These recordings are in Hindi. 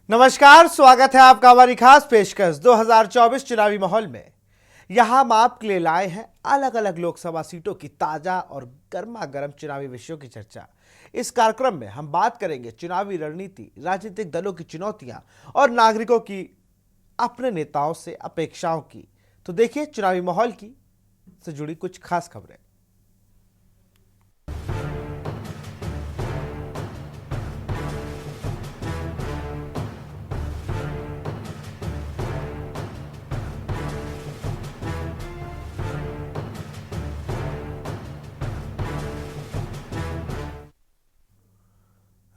नमस्कार, स्वागत है आपका हमारी खास पेशकश 2024 चुनावी माहौल में। यहां हम आपके लिए लाए हैं अलग अलग लोकसभा सीटों की ताजा और गर्मा गर्म चुनावी विषयों की चर्चा। इस कार्यक्रम में हम बात करेंगे चुनावी रणनीति, राजनीतिक दलों की चुनौतियां और नागरिकों की अपने नेताओं से अपेक्षाओं की। तो देखिए चुनावी माहौल की से जुड़ी कुछ खास खबरें।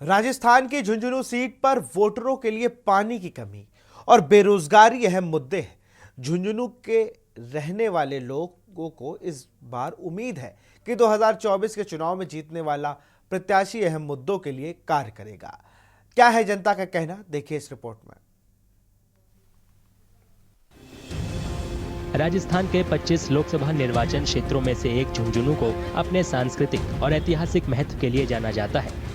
राजस्थान की झुंझुनू सीट पर वोटरों के लिए पानी की कमी और बेरोजगारी अहम मुद्दे हैं। झुंझुनू के रहने वाले लोगों को इस बार उम्मीद है कि 2024 के चुनाव में जीतने वाला प्रत्याशी अहम मुद्दों के लिए कार्य करेगा। क्या है जनता का कहना, देखिए इस रिपोर्ट में। राजस्थान के 25 लोकसभा निर्वाचन क्षेत्रों में से एक झुंझुनू को अपने सांस्कृतिक और ऐतिहासिक महत्व के लिए जाना जाता है।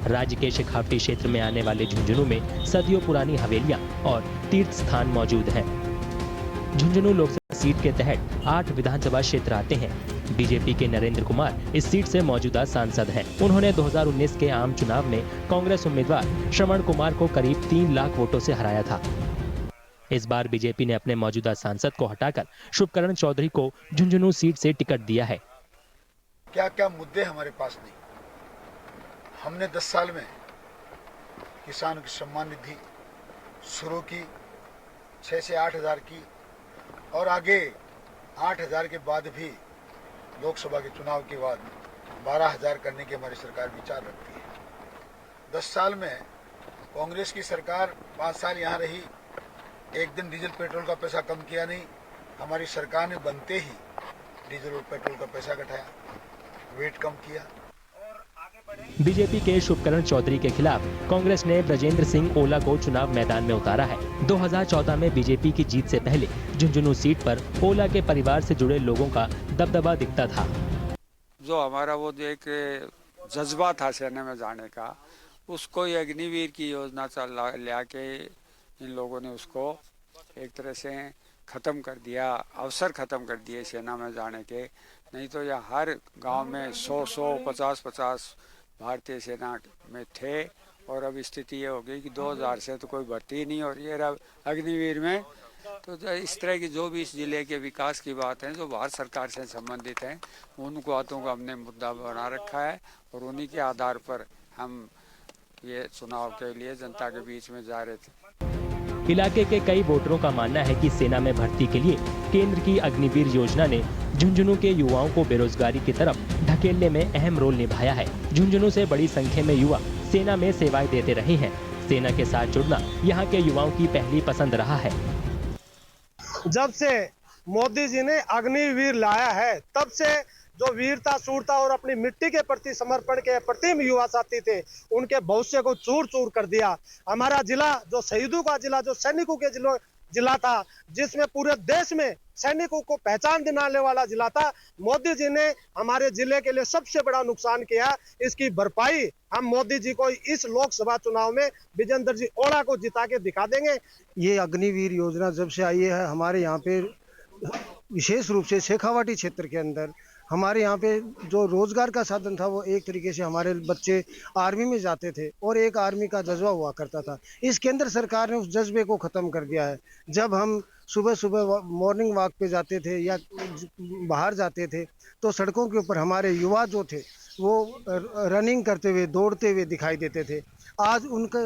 राज्य के शेखावटी क्षेत्र में आने वाले झुंझुनू में सदियों पुरानी हवेलियां और तीर्थ स्थान मौजूद हैं। झुंझुनू लोकसभा सीट के तहत 8 विधानसभा क्षेत्र आते हैं। बीजेपी के नरेंद्र कुमार इस सीट से मौजूदा सांसद हैं। उन्होंने 2019 के आम चुनाव में कांग्रेस उम्मीदवार श्रवण कुमार को करीब 3 लाख वोटों से हराया था। इस बार बीजेपी ने अपने मौजूदा सांसद को हटाकर शुभकरण चौधरी को झुंझुनू सीट से टिकट दिया है। क्या क्या मुद्दे हमारे पास नहीं। हमने 10 साल में किसान की सम्मान निधि शुरू की, 6 से 8 हज़ार की, और आगे 8 हज़ार के बाद भी लोकसभा के चुनाव के बाद 12 हज़ार करने की हमारी सरकार विचार रखती है। 10 साल में कांग्रेस की सरकार 5 साल यहाँ रही, एक दिन डीजल पेट्रोल का पैसा कम किया नहीं। हमारी सरकार ने बनते ही डीजल और पेट्रोल का पैसा घटाया, वेट कम किया। बीजेपी के शुभकरण चौधरी के खिलाफ कांग्रेस ने ब्रजेंद्र सिंह ओला को चुनाव मैदान में उतारा है। 2014 में बीजेपी की जीत से पहले झुंझुनू सीट पर ओला के परिवार से जुड़े लोगों का दबदबा दिखता था। जो हमारा वो जो एक जज्बा था सेना में जाने का, उसको ये अग्निवीर की योजना ला के इन लोगों ने उसको एक तरह से खत्म कर दिया, अवसर खत्म कर दिए सेना में जाने के। नहीं तो यह हर गांव में 100-100, 50-50 भारतीय सेना में थे, और अब स्थिति ये हो गई कि 2000 से तो कोई भर्ती ही नहीं हो रही है अग्निवीर में। तो इस तरह की जो भी इस जिले के विकास की बात है, जो भारत सरकार से संबंधित हैं, उन बातों को हमने मुद्दा बना रखा है, और उन्हीं के आधार पर हम ये चुनाव के लिए जनता के बीच में जा रहे थे। इलाके के कई वोटरों का मानना है कि सेना में भर्ती के लिए केंद्र की अग्निवीर योजना ने झुंझुनू के युवाओं को बेरोजगारी की तरफ ढकेलने में अहम रोल निभाया है। झुंझुनू से बड़ी संख्या में युवा सेना में सेवाएं देते रहे हैं। सेना के साथ जुड़ना यहाँ के युवाओं की पहली पसंद रहा है। जब से मोदी जी ने अग्निवीर लाया है, तब से जो वीरता, शूरता और अपनी मिट्टी के प्रति समर्पण के प्रति युवा साथी थे, उनके भविष्य को चूर चूर कर दिया। हमारा जिला जो शहीदों का जिला, जो सैनिकों के जिला था, जिसमें पूरे देश में सैनिकों को पहचान दिलाने वाला जिला था, मोदी जी ने हमारे जिले के लिए सबसे बड़ा नुकसान किया। इसकी भरपाई हम मोदी जी को इस लोकसभा चुनाव में विजेंद्र जी ओला को जिता के दिखा देंगे। ये अग्निवीर योजना जब से आई है, हमारे यहाँ पे विशेष रूप से शेखावाटी क्षेत्र के अंदर हमारे यहाँ पे जो रोजगार का साधन था, वो एक तरीके से हमारे बच्चे आर्मी में जाते थे और एक आर्मी का जज्बा हुआ करता था। इस केंद्र सरकार ने उस जज्बे को ख़त्म कर दिया है। जब हम सुबह सुबह मॉर्निंग वॉक पे जाते थे या बाहर जाते थे, तो सड़कों के ऊपर हमारे युवा जो थे वो रनिंग करते हुए, दौड़ते हुए दिखाई देते थे। आज उनका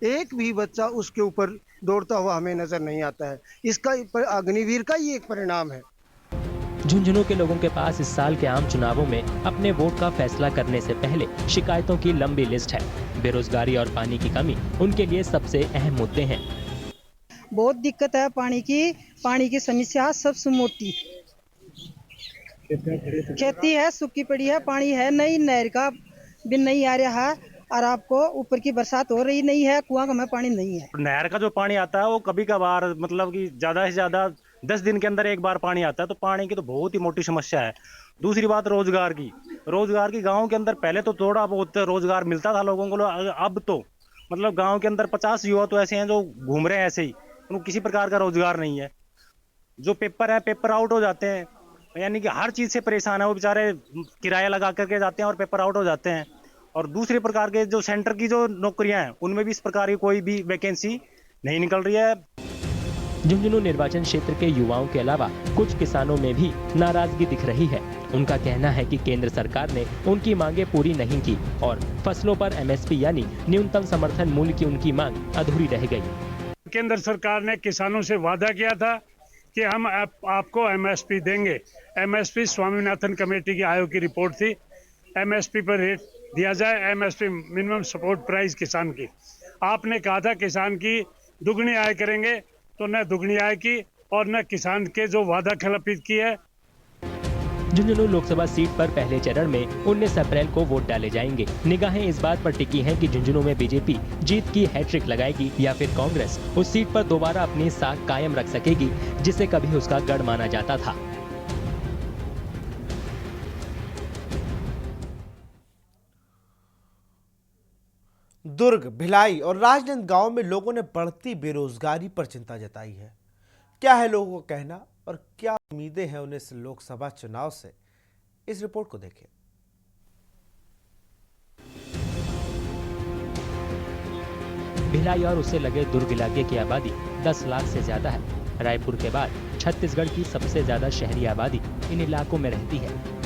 एक भी बच्चा उसके ऊपर दौड़ता हुआ हमें नज़र नहीं आता है। इसका अग्निवीर का ही एक परिणाम है। झुंझुनू के लोगों के पास इस साल के आम चुनावों में अपने वोट का फैसला करने से पहले शिकायतों की लंबी लिस्ट है। बेरोजगारी और पानी की कमी उनके लिए सबसे अहम मुद्दे हैं। बहुत दिक्कत है पानी की समस्या सबसे मोटी। खेती है, सूखी पड़ी है, पानी है नहीं, नहर का भी नहीं आ रहा है, और आपको ऊपर की बरसात हो रही नहीं है, कुआं में पानी नहीं है। नहर का जो पानी आता है वो कभी कभार, मतलब कि ज्यादा से ज्यादा 10 दिन के अंदर एक बार पानी आता है, तो पानी की तो बहुत ही मोटी समस्या है। दूसरी बात रोजगार की गांव के अंदर पहले तो थोड़ा बहुत रोजगार मिलता था लोगों को, अब तो मतलब गांव के अंदर 50 युवा तो ऐसे हैं जो घूम रहे हैं ऐसे ही, उनको किसी प्रकार का रोजगार नहीं है। जो पेपर है, पेपर आउट हो जाते हैं, यानी कि हर चीज से परेशान है वो बेचारे, किराया लगा करके जाते हैं और पेपर आउट हो जाते हैं। और दूसरे प्रकार के जो सेंटर की जो नौकरियां हैं उनमें भी इस प्रकार की कोई भी वैकेंसी नहीं निकल रही है। झुंझुनू निर्वाचन क्षेत्र के युवाओं के अलावा कुछ किसानों में भी नाराजगी दिख रही है। उनका कहना है कि केंद्र सरकार ने उनकी मांगे पूरी नहीं की और फसलों पर एमएसपी यानी न्यूनतम समर्थन मूल्य की उनकी मांग अधूरी रह गई। केंद्र सरकार ने किसानों से वादा किया था कि हम आपको एमएसपी देंगे। एमएसपी स्वामीनाथन कमेटी की आयोग की रिपोर्ट थी, एमएसपी पर रेट दिया जाए, एमएसपी मिनिमम सपोर्ट प्राइस किसान की। आपने कहा था किसान की दुगनी आय करेंगे, तो न दुगनी आय की और न किसान के जो वादा खिलाफी की है। झुंझुनू लोकसभा सीट पर पहले चरण में 19 अप्रैल को वोट डाले जाएंगे। निगाहें इस बात पर टिकी हैं कि झुंझुनू में बीजेपी जीत की हैट्रिक लगाएगी या फिर कांग्रेस उस सीट पर दोबारा अपनी साख कायम रख सकेगी, जिसे कभी उसका गढ़ माना जाता था। दुर्ग, भिलाई और राजनांदगांव में लोगों ने बढ़ती बेरोजगारी पर चिंता जताई है। क्या है लोगों का कहना और क्या उम्मीदें हैं उन्हें इस लोकसभा चुनाव से, इस रिपोर्ट को देखें। भिलाई और उससे लगे दुर्ग इलाके की आबादी 10 लाख से ज्यादा है। रायपुर के बाद छत्तीसगढ़ की सबसे ज्यादा शहरी आबादी इन इलाकों में रहती है।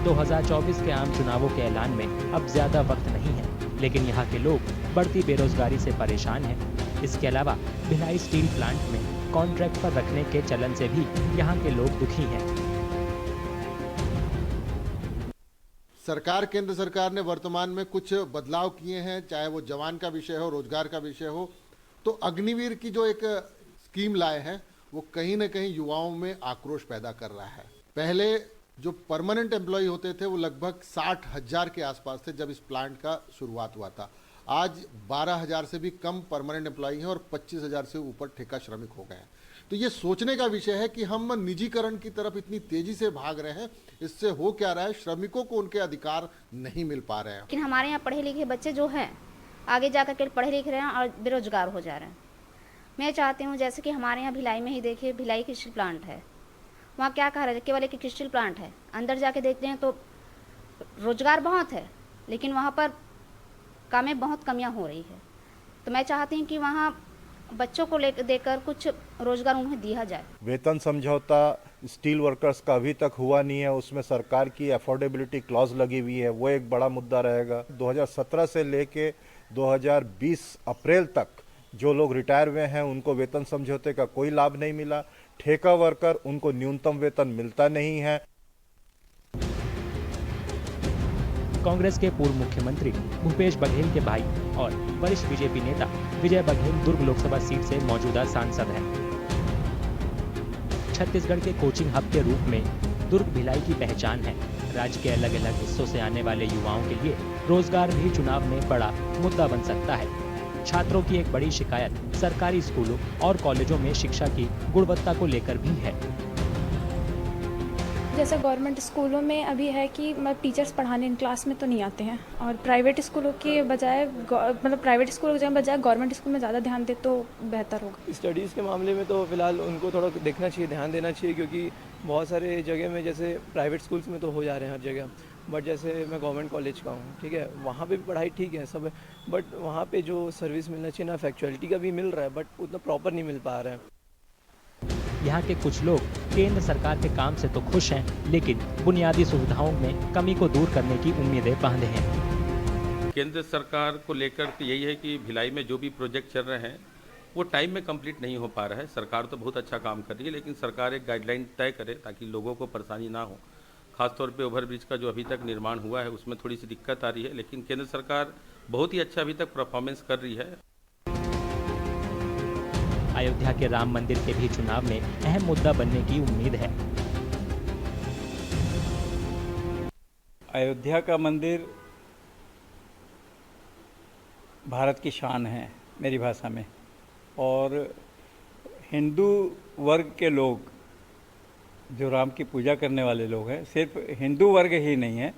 2024 के आम चुनावों के ऐलान में अब ज्यादा वक्त नहीं है, लेकिन यहाँ के लोग बढ़ती बेरोजगारी से परेशान हैं। इसके अलावा भिलाई स्टील प्लांट में कॉन्ट्रैक्ट पर रखने के चलन से भी यहाँ के लोग दुखी हैं। सरकार, केंद्र सरकार ने वर्तमान में कुछ बदलाव किए हैं, चाहे वो जवान का विषय हो, रोजगार का विषय हो। तो अग्निवीर की जो एक स्कीम लाए हैं वो कहीं ना कहीं युवाओं में आक्रोश पैदा कर रहा है। पहले जो परमानेंट एम्प्लॉय होते थे वो लगभग 60,000 के आसपास थे जब इस प्लांट का शुरुआत हुआ था। आज 12,000 से भी कम परमानेंट एम्प्लॉय हैं और 25,000 से ऊपर ठेका श्रमिक हो गए हैं। तो ये सोचने का विषय है कि हम निजीकरण की तरफ इतनी तेजी से भाग रहे हैं, इससे हो क्या रहा है, श्रमिकों को उनके अधिकार नहीं मिल पा रहे हैं। लेकिन हमारे यहाँ पढ़े लिखे बच्चे जो हैं आगे जाकर के पढ़े लिख रहे हैं और बेरोजगार हो जा रहे हैं। मैं चाहती हूँ जैसे कि हमारे यहाँ भिलाई में ही देखिए, भिलाई की स्टील प्लांट है, वहाँ क्या कह रहे हैं, केवल एक स्टील प्लांट है। अंदर जाके देखते हैं तो रोजगार बहुत है, लेकिन वहाँ पर कामें बहुत कमियाँ हो रही है। तो मैं चाहती हूँ कि वहाँ बच्चों को लेकर देकर कुछ रोजगार उन्हें दिया जाए। वेतन समझौता स्टील वर्कर्स का अभी तक हुआ नहीं है, उसमें सरकार की अफोर्डेबिलिटी क्लॉज लगी हुई है, वो एक बड़ा मुद्दा रहेगा। 2017 से लेके 2020 अप्रैल तक जो लोग रिटायर हुए हैं उनको वेतन समझौते का कोई लाभ नहीं मिला। ठेका वर्कर, उनको न्यूनतम वेतन मिलता नहीं है। कांग्रेस के पूर्व मुख्यमंत्री भूपेश बघेल के भाई और वरिष्ठ बीजेपी नेता विजय बघेल दुर्ग लोकसभा सीट से मौजूदा सांसद हैं। छत्तीसगढ़ के कोचिंग हब के रूप में दुर्ग भिलाई की पहचान है। राज्य के अलग अलग हिस्सों से आने वाले युवाओं के लिए रोजगार भी चुनाव में बड़ा मुद्दा बन सकता है। छात्रों की एक बड़ी शिकायत सरकारी स्कूलों और कॉलेजों में शिक्षा की गुणवत्ता को लेकर भी है। जैसे गवर्नमेंट स्कूलों में अभी है कि टीचर्स पढ़ाने इन क्लास में तो नहीं आते हैं, और प्राइवेट स्कूलों के बजाय प्राइवेट स्कूलों के बजाय गवर्नमेंट स्कूल में ज़्यादा ध्यान दे तो बेहतर होगा। स्टडीज़ के मामले में तो फिलहाल उनको थोड़ा देखना चाहिए, ध्यान देना चाहिए, क्योंकि बहुत सारे जगह में जैसे प्राइवेट स्कूल्स में तो हो जा रहे हैं हर जगह, बट जैसे मैं गवर्नमेंट कॉलेज का हूँ, ठीक है, वहाँ पे भी पढ़ाई ठीक है सब है, बट वहाँ पे जो सर्विस मिलना चाहिए ना, फैक्चुअलिटी का भी मिल रहा है, बट उतना प्रॉपर नहीं मिल पा रहा है। यहाँ के कुछ लोग केंद्र सरकार के काम से तो खुश हैं, लेकिन बुनियादी सुविधाओं में कमी को दूर करने की उम्मीदें बांधे हैं। केंद्र सरकार को लेकर यही है कि भिलाई में जो भी प्रोजेक्ट चल रहे हैं वो टाइम में कंप्लीट नहीं हो पा रहा है। सरकार तो बहुत अच्छा काम कर रही है, लेकिन सरकार एक गाइडलाइन तय करे ताकि लोगों को परेशानी ना हो। खासतौर पे ओवरब्रिज का जो अभी तक निर्माण हुआ है उसमें थोड़ी सी दिक्कत आ रही है, लेकिन केंद्र सरकार बहुत ही अच्छा अभी तक परफॉर्मेंस कर रही है। अयोध्या के राम मंदिर के भी चुनाव में अहम मुद्दा बनने की उम्मीद है। अयोध्या का मंदिर भारत की शान है मेरी भाषा में, और हिंदू वर्ग के लोग जो राम की पूजा करने वाले लोग हैं, सिर्फ हिंदू वर्ग ही नहीं है,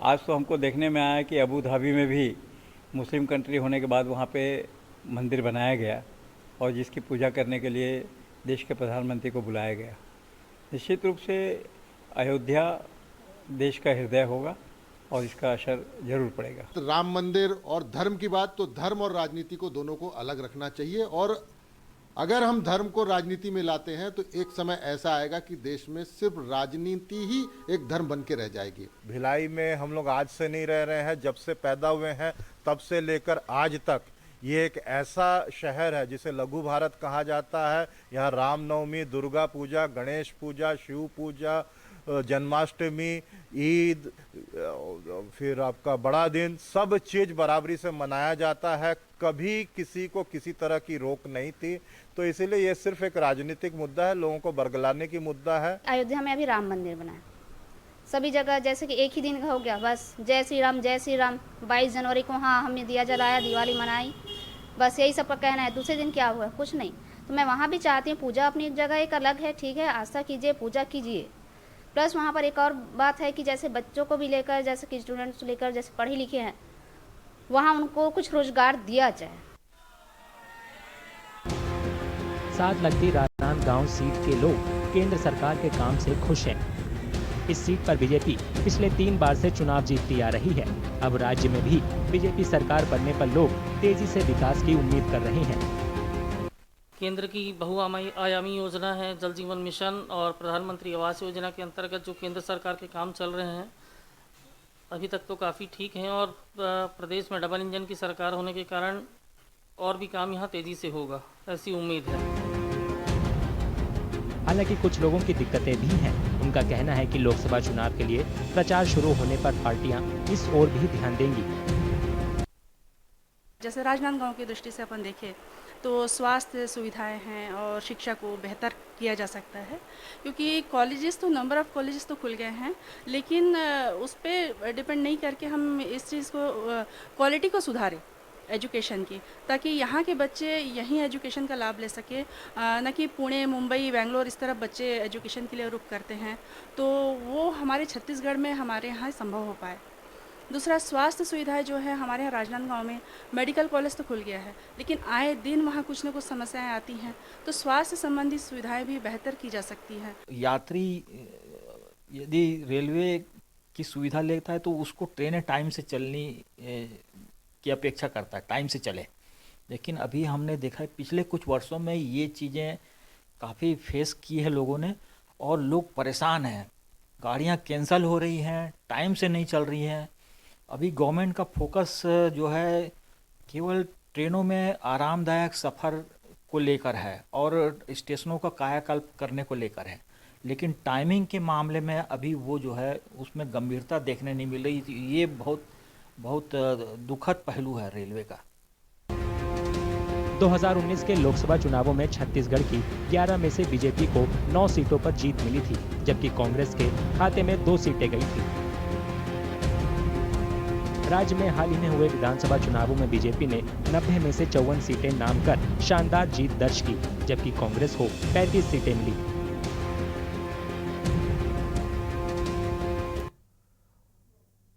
आज तो हमको देखने में आया कि अबू धाबी में भी मुस्लिम कंट्री होने के बाद वहाँ पे मंदिर बनाया गया और जिसकी पूजा करने के लिए देश के प्रधानमंत्री को बुलाया गया। निश्चित रूप से अयोध्या देश का हृदय होगा और इसका असर जरूर पड़ेगा। तो राम मंदिर और धर्म की बात, तो धर्म और राजनीति को दोनों को अलग रखना चाहिए, और अगर हम धर्म को राजनीति में लाते हैं तो एक समय ऐसा आएगा कि देश में सिर्फ राजनीति ही एक धर्म बन के रह जाएगी। भिलाई में हम लोग आज से नहीं रह रहे हैं, जब से पैदा हुए हैं तब से लेकर आज तक ये एक ऐसा शहर है जिसे लघु भारत कहा जाता है। यहाँ रामनवमी, दुर्गा पूजा, गणेश पूजा, शिव पूजा, जन्माष्टमी, ईद, फिर आपका बड़ा दिन, सब चीज़ बराबरी से मनाया जाता है। कभी किसी को किसी तरह की रोक नहीं थी, तो इसीलिए ये सिर्फ एक राजनीतिक मुद्दा है, लोगों को बरगलाने की मुद्दा है। अयोध्या में अभी राम मंदिर बना है, सभी जगह जैसे कि एक ही दिन का हो गया, बस जय श्री राम जय श्री राम। 22 जनवरी को हाँ हमने दिया जलाया, दिवाली मनाई, बस यही सबका कहना है। दूसरे दिन क्या हुआ, कुछ नहीं। तो मैं वहाँ भी चाहती हूँ, पूजा अपनी जगह एक अलग है, ठीक है, आस्था कीजिए, पूजा कीजिए। प्लस वहाँ पर एक और बात है कि जैसे बच्चों को भी लेकर, जैसे कि स्टूडेंट्स लेकर, जैसे पढ़े लिखे हैं, वहाँ उनको कुछ रोजगार दिया जाए। साथ लगती राजनांदगांव सीट के लोग केंद्र सरकार के काम से खुश हैं। इस सीट पर बीजेपी पिछले 3 बार से चुनाव जीतती आ रही है। अब राज्य में भी बीजेपी सरकार बनने पर लोग तेजी से विकास की उम्मीद कर रहे हैं। केंद्र की बहुआयामी योजना है जल जीवन मिशन और प्रधानमंत्री आवास योजना के अंतर्गत जो केंद्र सरकार के काम चल रहे हैं अभी तक तो काफ़ी ठीक हैं, और प्रदेश में डबल इंजन की सरकार होने के कारण और भी काम यहाँ तेज़ी से होगा, ऐसी उम्मीद है। हालांकि कुछ लोगों की दिक्कतें भी हैं। उनका कहना है कि लोकसभा चुनाव के लिए प्रचार शुरू होने पर पार्टियां इस ओर भी ध्यान देंगी। जैसे राजनांदगांव की दृष्टि से अपन देखें तो स्वास्थ्य सुविधाएं हैं और शिक्षा को बेहतर किया जा सकता है, क्योंकि कॉलेजेस तो नंबर ऑफ़ कॉलेजेस तो खुल गए हैं, लेकिन उस पर डिपेंड नहीं करके हम इस चीज़ को क्वालिटी को सुधारें एजुकेशन की, ताकि यहाँ के बच्चे यहीं एजुकेशन का लाभ ले सके, न कि पुणे, मुंबई, बेंगलोर इस तरफ बच्चे एजुकेशन के लिए रुख करते हैं, तो वो हमारे छत्तीसगढ़ में हमारे यहाँ संभव हो पाए। दूसरा, स्वास्थ्य सुविधाएं जो है हमारे यहाँ राजनांदगांव में मेडिकल कॉलेज तो खुल गया है, लेकिन आए दिन वहाँ कुछ न कुछ समस्याएं आती हैं, तो स्वास्थ्य संबंधी सुविधाएं भी बेहतर की जा सकती हैं। यात्री यदि रेलवे की सुविधा लेता है तो उसको ट्रेनें टाइम से चलनी की अपेक्षा करता है, टाइम से चले। लेकिन अभी हमने देखा है पिछले कुछ वर्षों में ये चीज़ें काफ़ी फेस की है लोगों ने, और लोग परेशान हैं। गाड़ियाँ कैंसिल हो रही हैं, टाइम से नहीं चल रही हैं। अभी गवर्नमेंट का फोकस जो है केवल ट्रेनों में आरामदायक सफ़र को लेकर है और स्टेशनों का कायाकल्प करने को लेकर है, लेकिन टाइमिंग के मामले में अभी वो जो है उसमें गंभीरता देखने नहीं मिल रही। ये बहुत दुखद पहलू है रेलवे का। 2019 के लोकसभा चुनावों में छत्तीसगढ़ की 11 में से बीजेपी को 9 सीटों पर जीत मिली थी, जबकि कांग्रेस के खाते में 2 सीटें गई थी। राज्य में हाल ही में हुए विधानसभा चुनावों में बीजेपी ने 90 में से 54 सीटें नाम कर शानदार जीत दर्ज की, जबकि कांग्रेस को 35 सीटें मिली।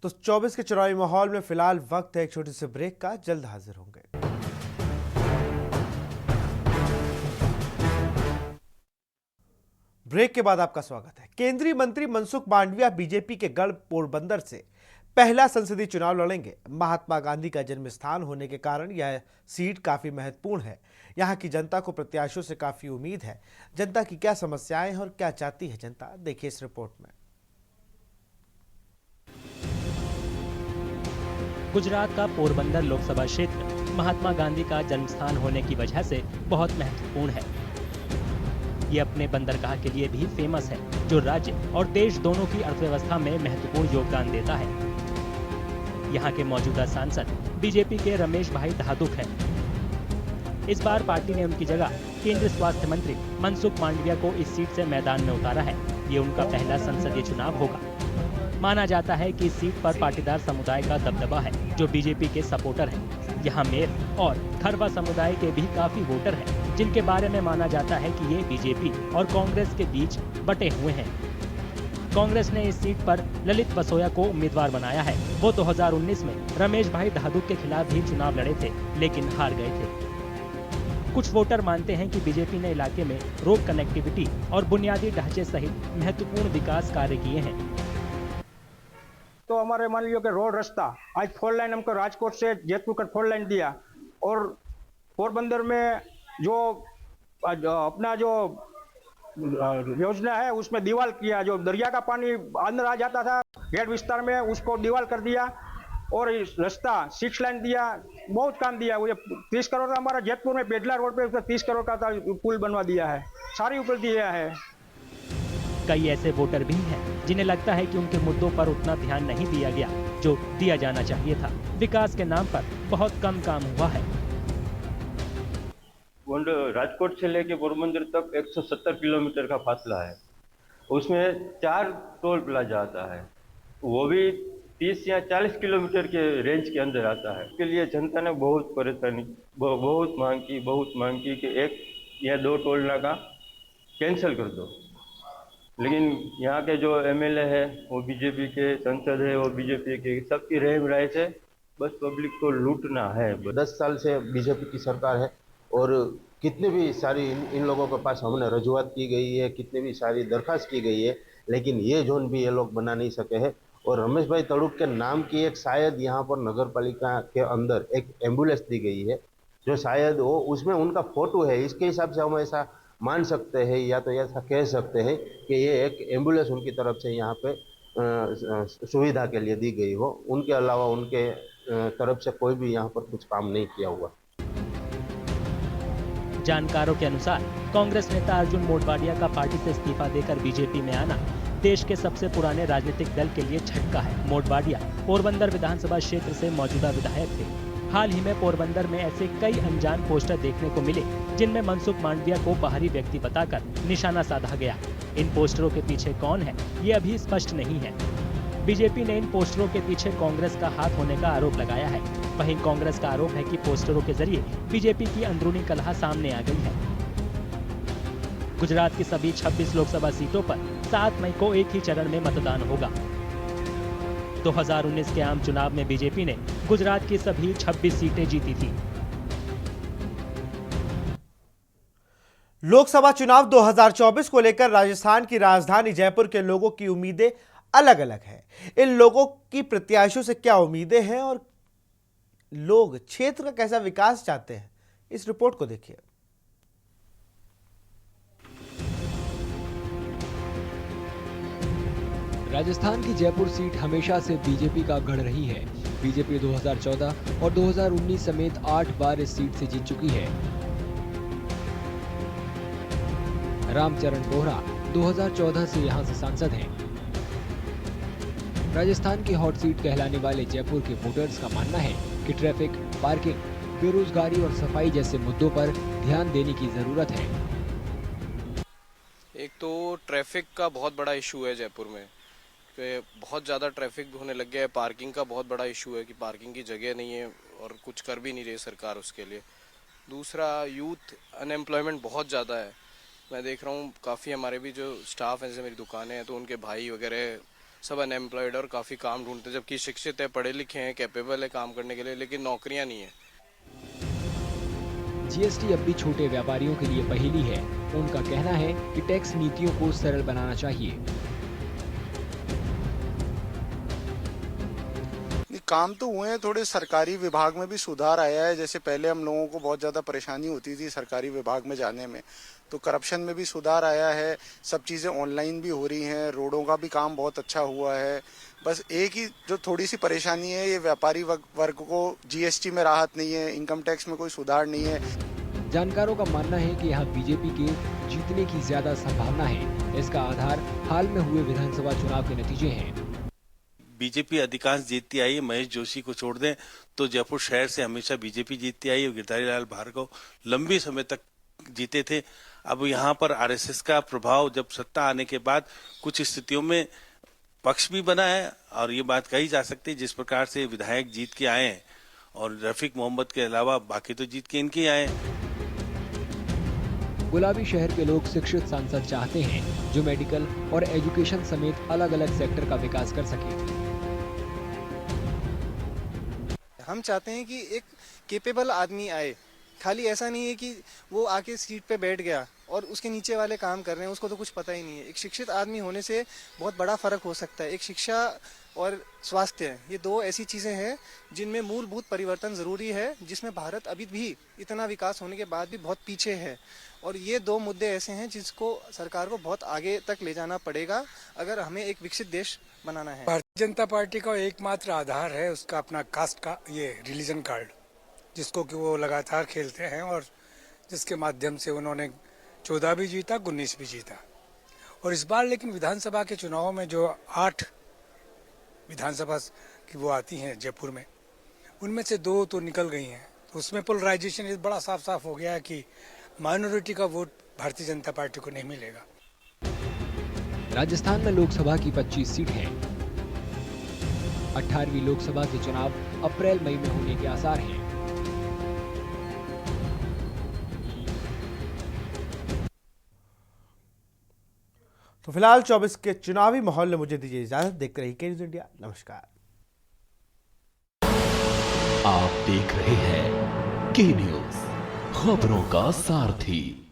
तो 24 के चुनावी माहौल में फिलहाल वक्त है एक छोटे से ब्रेक का, जल्द हाजिर होंगे। ब्रेक के बाद आपका स्वागत है। केंद्रीय मंत्री मनसुख मांडविया बीजेपी के गढ़ पोरबंदर से पहला संसदीय चुनाव लड़ेंगे। महात्मा गांधी का जन्म स्थान होने के कारण यह सीट काफी महत्वपूर्ण है। यहां की जनता को प्रत्याशियों से काफी उम्मीद है। जनता की क्या समस्याएं हैं और क्या चाहती है जनता, देखिए इस रिपोर्ट में। गुजरात का पोरबंदर लोकसभा क्षेत्र महात्मा गांधी का जन्म स्थान होने की वजह से बहुत महत्वपूर्ण है। ये अपने बंदरगाह के लिए भी फेमस है, जो राज्य और देश दोनों की अर्थव्यवस्था में महत्वपूर्ण योगदान देता है। यहाँ के मौजूदा सांसद बीजेपी के रमेश भाई धादुक हैं। इस बार पार्टी ने उनकी जगह केंद्रीय स्वास्थ्य मंत्री मनसुख मांडविया को इस सीट से मैदान में उतारा है। ये उनका पहला संसदीय चुनाव होगा। माना जाता है कि इस सीट पर पाटीदार समुदाय का दबदबा है, जो बीजेपी के सपोर्टर हैं। यहाँ मेर और खरवा समुदाय के भी काफी वोटर हैं, जिनके बारे में माना जाता है कि ये बीजेपी और कांग्रेस के बीच बटे हुए हैं। कांग्रेस ने इस सीट पर ललित बसोया को उम्मीदवार बनाया है। वो 2019 में रमेश भाई धादुक के खिलाफ भी चुनाव लड़े थे, लेकिन हार गए थे। कुछ वोटर मानते हैं कि बीजेपी ने इलाके में रोड कनेक्टिविटी और बुनियादी ढांचे सहित महत्वपूर्ण विकास कार्य किए हैं। तो हमारे मान लीजिए कि रोड रास्ता आज 4 लाइन हमको राजकोट से जयपुर का 4 लाइन दिया, और पोरबंदर में जो अपना जो योजना है उसमें दीवार किया, जो दरिया का पानी अंदर आ जाता था गेट विस्तार में उसको दीवार कर दिया, और रास्ता 6 लाइन दिया, बहुत काम दिया। वो 30 करोड़ का हमारा जयपुर में बेडला रोड पे 30 करोड़ का पुल बनवा दिया है, सारी ऊपर दिया है। कई ऐसे वोटर भी हैं जिन्हें लगता है कि उनके मुद्दों पर उतना ध्यान नहीं दिया गया जो दिया जाना चाहिए था। विकास के नाम पर बहुत कम काम हुआ है। राजकोट से लेके पोरबंदर तक 170 किलोमीटर का फासला है, उसमें 4 टोल प्लाजा आता है, वो भी 30 या 40 किलोमीटर के रेंज के अंदर आता है। इसके लिए जनता ने बहुत परेशानी, बहुत मांग की कि 1 या 2 टोल नाका कैंसिल कर दो, लेकिन यहाँ के जो एमएलए है वो बीजेपी के, संसद है वो बीजेपी के, सबकी रहम राय से बस पब्लिक को लूटना है। 10 साल से बीजेपी की सरकार है, और कितने भी सारी इन लोगों के पास हमने रजूआत की गई है, कितने भी सारी दरख्वास्त की गई है, लेकिन ये जोन भी ये लोग बना नहीं सके हैं। और रमेश भाई तड़ुक के नाम की एक शायद यहाँ पर नगर पालिका के अंदर एक एम्बुलेंस दी गई है, जो शायद वो उसमें उनका फोटो है। इसके हिसाब से हम ऐसा मान सकते हैं या तो ऐसा कह सकते हैं कि ये एक एम्बुलेंस उनकी तरफ से यहाँ पे सुविधा के लिए दी गई हो। उनके अलावा उनके तरफ से कोई भी यहाँ पर कुछ काम नहीं किया हुआ। जानकारों के अनुसार कांग्रेस नेता अर्जुन मोढवाडिया का पार्टी से इस्तीफा देकर बीजेपी में आना देश के सबसे पुराने राजनीतिक दल के लिए झटका है। मोढवाडिया पोरबंदर विधानसभा क्षेत्र से मौजूदा विधायक थे। हाल ही में पोरबंदर में ऐसे कई अनजान पोस्टर देखने को मिले जिनमें मनसुख मांडविया को बाहरी व्यक्ति बताकर निशाना साधा गया। इन पोस्टरों के पीछे कौन है ये अभी स्पष्ट नहीं है। बीजेपी ने इन पोस्टरों के पीछे कांग्रेस का हाथ होने का आरोप लगाया है। वहीं कांग्रेस का आरोप है कि पोस्टरों के जरिए बीजेपी की अंदरूनी कलह सामने आ गई है। गुजरात की सभी 26 लोकसभा सीटों पर 7 मई को एक ही चरण में मतदान होगा। 2019 के आम चुनाव में बीजेपी ने गुजरात की सभी 26 सीटें जीती थी। लोकसभा चुनाव 2024 को लेकर राजस्थान की राजधानी जयपुर के लोगों की उम्मीदें अलग अलग हैं। इन लोगों की प्रत्याशियों से क्या उम्मीदें हैं और लोग क्षेत्र का कैसा विकास चाहते हैं, इस रिपोर्ट को देखिए। राजस्थान की जयपुर सीट हमेशा से बीजेपी का गढ़ रही है। बीजेपी 2014 और 2019 समेत 8 बार इस सीट से जीत चुकी है। रामचरण बोहरा 2014 से यहां से सांसद हैं। राजस्थान की हॉट सीट कहलाने वाले जयपुर के वोटर्स का मानना है कि ट्रैफिक, पार्किंग, बेरोजगारी और सफाई जैसे मुद्दों पर ध्यान देने की जरूरत है। एक तो ट्रैफिक का बहुत बड़ा इशू है जयपुर में, बहुत ज़्यादा ट्रैफिक होने लग गया है। पार्किंग का बहुत बड़ा इशू है कि पार्किंग की जगह नहीं है और कुछ कर भी नहीं रही सरकार उसके लिए। दूसरा, यूथ अनएम्प्लॉयमेंट बहुत ज़्यादा है। मैं देख रहा हूँ काफ़ी हमारे भी जो स्टाफ हैं, जैसे मेरी दुकानें हैं, तो उनके भाई वगैरह सब अनएम्प्लॉयड और काफ़ी काम ढूंढते हैं, जबकि शिक्षित है, पढ़े लिखे हैं, कैपेबल है काम करने के लिए, लेकिन नौकरियाँ नहीं है। जीएसटी अब भी छोटे व्यापारियों के लिए पहेली है। उनका कहना है कि टैक्स नीतियों को सरल बनाना चाहिए। काम तो हुए हैं, थोड़े सरकारी विभाग में भी सुधार आया है। जैसे पहले हम लोगों को बहुत ज़्यादा परेशानी होती थी सरकारी विभाग में जाने में, तो करप्शन में भी सुधार आया है। सब चीज़ें ऑनलाइन भी हो रही हैं, रोडों का भी काम बहुत अच्छा हुआ है। बस एक ही जो थोड़ी सी परेशानी है, ये व्यापारी वर्ग को जीएसटी में राहत नहीं है, इनकम टैक्स में कोई सुधार नहीं है। जानकारों का मानना है कि यहाँ बीजेपी के जीतने की ज्यादा संभावना है। इसका आधार हाल में हुए विधानसभा चुनाव के नतीजे हैं। बीजेपी अधिकांश जीतती आई है। महेश जोशी को छोड़ दें तो जयपुर शहर से हमेशा बीजेपी जीतती आई है। गिरधारी लाल भार्गव लंबी समय तक जीते थे। अब यहाँ पर आरएसएस का प्रभाव जब सत्ता आने के बाद कुछ स्थितियों में पक्ष भी बना है, और ये बात कही जा सकती है जिस प्रकार से विधायक जीत के आए हैं और रफीक मोहम्मद के अलावा बाकी तो जीत के इनके आए हैं। गुलाबी शहर के लोग शिक्षित सांसद चाहते हैं जो मेडिकल और एजुकेशन समेत अलग अलग सेक्टर का विकास कर सके। हम चाहते हैं कि एक कैपेबल आदमी आए, खाली ऐसा नहीं है कि वो आके सीट पे बैठ गया और उसके नीचे वाले काम कर रहे हैं, उसको तो कुछ पता ही नहीं है। एक शिक्षित आदमी होने से बहुत बड़ा फर्क हो सकता है। एक शिक्षा और स्वास्थ्य, ये दो ऐसी चीज़ें हैं जिनमें मूलभूत परिवर्तन ज़रूरी है, जिसमें भारत अभी भी इतना विकास होने के बाद भी बहुत पीछे है। और ये दो मुद्दे ऐसे हैं जिसको सरकार को बहुत आगे तक ले जाना पड़ेगा अगर हमें एक विकसित देश बनाना है। भारतीय जनता पार्टी का एकमात्र आधार है उसका अपना कास्ट का ये रिलीजन कार्ड, जिसको कि वो लगातार खेलते हैं और जिसके माध्यम से उन्होंने 14 भी जीता, 19 भी जीता। और इस बार लेकिन विधानसभा के चुनाव में जो 8 विधानसभा की वो आती हैं जयपुर में, उनमें से 2 तो निकल गई हैं। तो उसमें पोलराइजेशन बड़ा साफ साफ हो गया है कि माइनॉरिटी का वोट भारतीय जनता पार्टी को नहीं मिलेगा। राजस्थान में लोकसभा की 25 सीट हैं। 18वीं लोकसभा के चुनाव अप्रैल मई में होने के आसार हैं। तो फिलहाल 24 के चुनावी माहौल में मुझे दीजिए इजाजत। देखते रहिए के न्यूज़ इंडिया। नमस्कार। आप देख रहे हैं के न्यूज़, खबरों का सारथी।